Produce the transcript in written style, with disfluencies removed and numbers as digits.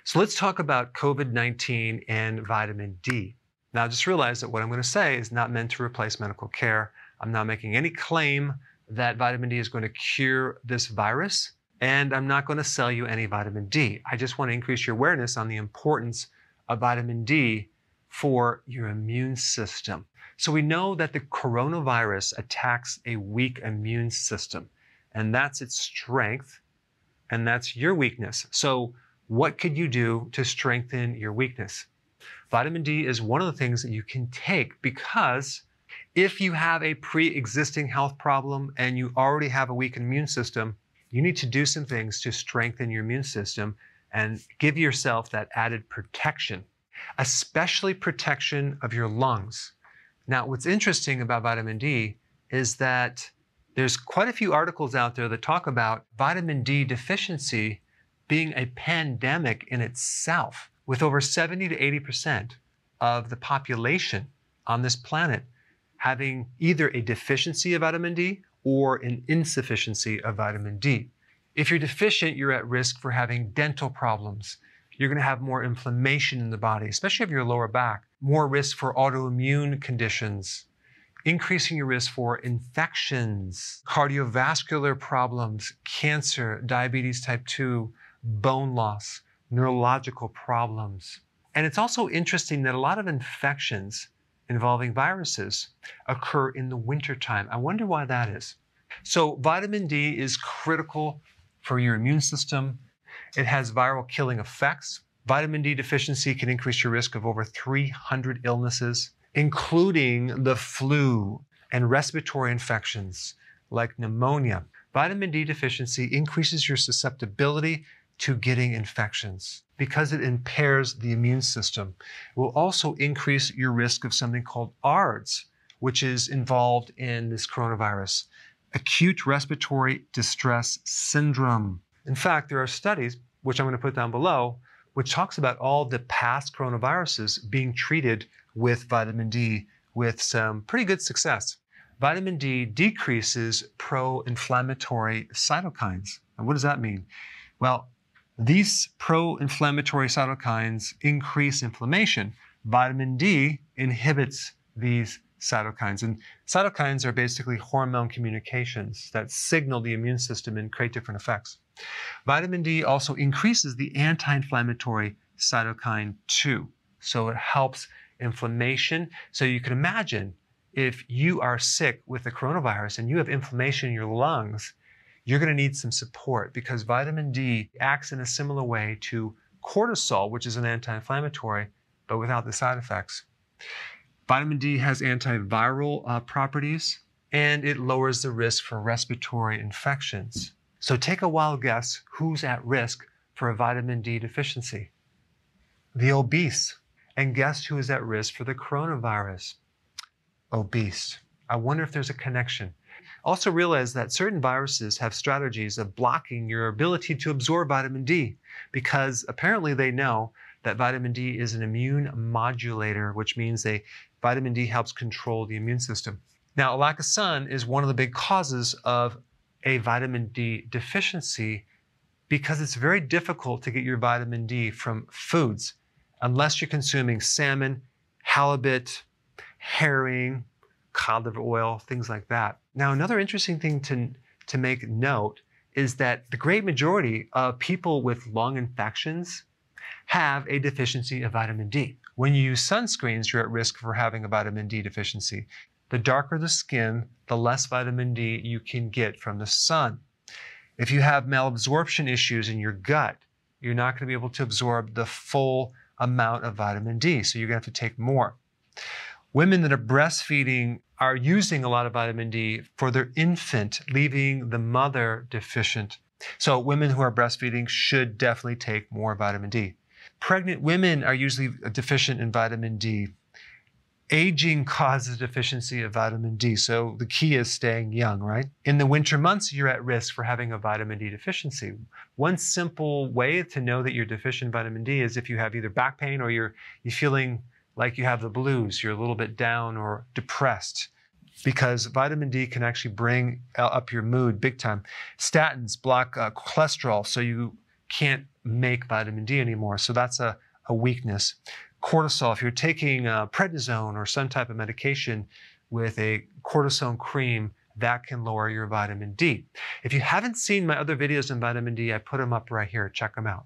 So let's talk about COVID-19 and vitamin D. Now just realize that what I'm going to say is not meant to replace medical care. I'm not making any claim that vitamin D is going to cure this virus, and I'm not going to sell you any vitamin D. I just want to increase your awareness on the importance of vitamin D for your immune system. So we know that the coronavirus attacks a weak immune system, and that's its strength, and that's your weakness. So what could you do to strengthen your weakness? Vitamin D is one of the things that you can take, because if you have a pre-existing health problem and you already have a weak immune system, you need to do some things to strengthen your immune system and give yourself that added protection, especially protection of your lungs. Now, what's interesting about vitamin D is that there's quite a few articles out there that talk about vitamin D deficiency being a pandemic in itself, with over 70 to 80% of the population on this planet having either a deficiency of vitamin D or an insufficiency of vitamin D. If you're deficient, you're at risk for having dental problems. You're going to have more inflammation in the body, especially of your lower back, more risk for autoimmune conditions, increasing your risk for infections, cardiovascular problems, cancer, diabetes type 2, bone loss, neurological problems. And it's also interesting that a lot of infections involving viruses occur in the wintertime. I wonder why that is. So vitamin D is critical for your immune system. It has viral killing effects. Vitamin D deficiency can increase your risk of over 300 illnesses, including the flu and respiratory infections like pneumonia. Vitamin D deficiency increases your susceptibility to getting infections because it impairs the immune system. It will also increase your risk of something called ARDS, which is involved in this coronavirus, acute respiratory distress syndrome. In fact, there are studies, which I'm going to put down below, which talks about all the past coronaviruses being treated with vitamin D with some pretty good success. Vitamin D decreases pro-inflammatory cytokines. And what does that mean? Well, these pro-inflammatory cytokines increase inflammation. Vitamin D inhibits these cytokines. And cytokines are basically hormone communications that signal the immune system and create different effects. Vitamin D also increases the anti-inflammatory cytokine 2. So it helps inflammation. So you can imagine if you are sick with the coronavirus and you have inflammation in your lungs, you're going to need some support, because vitamin D acts in a similar way to cortisol, which is an anti-inflammatory, but without the side effects. Vitamin D has antiviral properties, and it lowers the risk for respiratory infections. So take a wild guess who's at risk for a vitamin D deficiency? The obese. And guess who is at risk for the coronavirus? Obese. I wonder if there's a connection. Also realize that certain viruses have strategies of blocking your ability to absorb vitamin D, because apparently they know that vitamin D is an immune modulator, which means vitamin D helps control the immune system. Now, a lack of sun is one of the big causes of a vitamin D deficiency, because it's very difficult to get your vitamin D from foods unless you're consuming salmon, halibut, herring, cod liver oil, things like that. Now, another interesting thing to make note is that the great majority of people with lung infections have a deficiency of vitamin D. When you use sunscreens, you're at risk for having a vitamin D deficiency. The darker the skin, the less vitamin D you can get from the sun. If you have malabsorption issues in your gut, you're not going to be able to absorb the full amount of vitamin D, so you're going to have to take more. Women that are breastfeeding are using a lot of vitamin D for their infant, leaving the mother deficient. So women who are breastfeeding should definitely take more vitamin D. Pregnant women are usually deficient in vitamin D. Aging causes deficiency of vitamin D, so the key is staying young, right? In the winter months, you're at risk for having a vitamin D deficiency. One simple way to know that you're deficient in vitamin D is if you have either back pain or you're feeling like you have the blues, you're a little bit down or depressed, because vitamin D can actually bring up your mood big time. Statins block cholesterol, so you can't make vitamin D anymore. So that's a weakness. Cortisol, if you're taking prednisone or some type of medication with a cortisone cream, that can lower your vitamin D. If you haven't seen my other videos on vitamin D, I put them up right here. Check them out.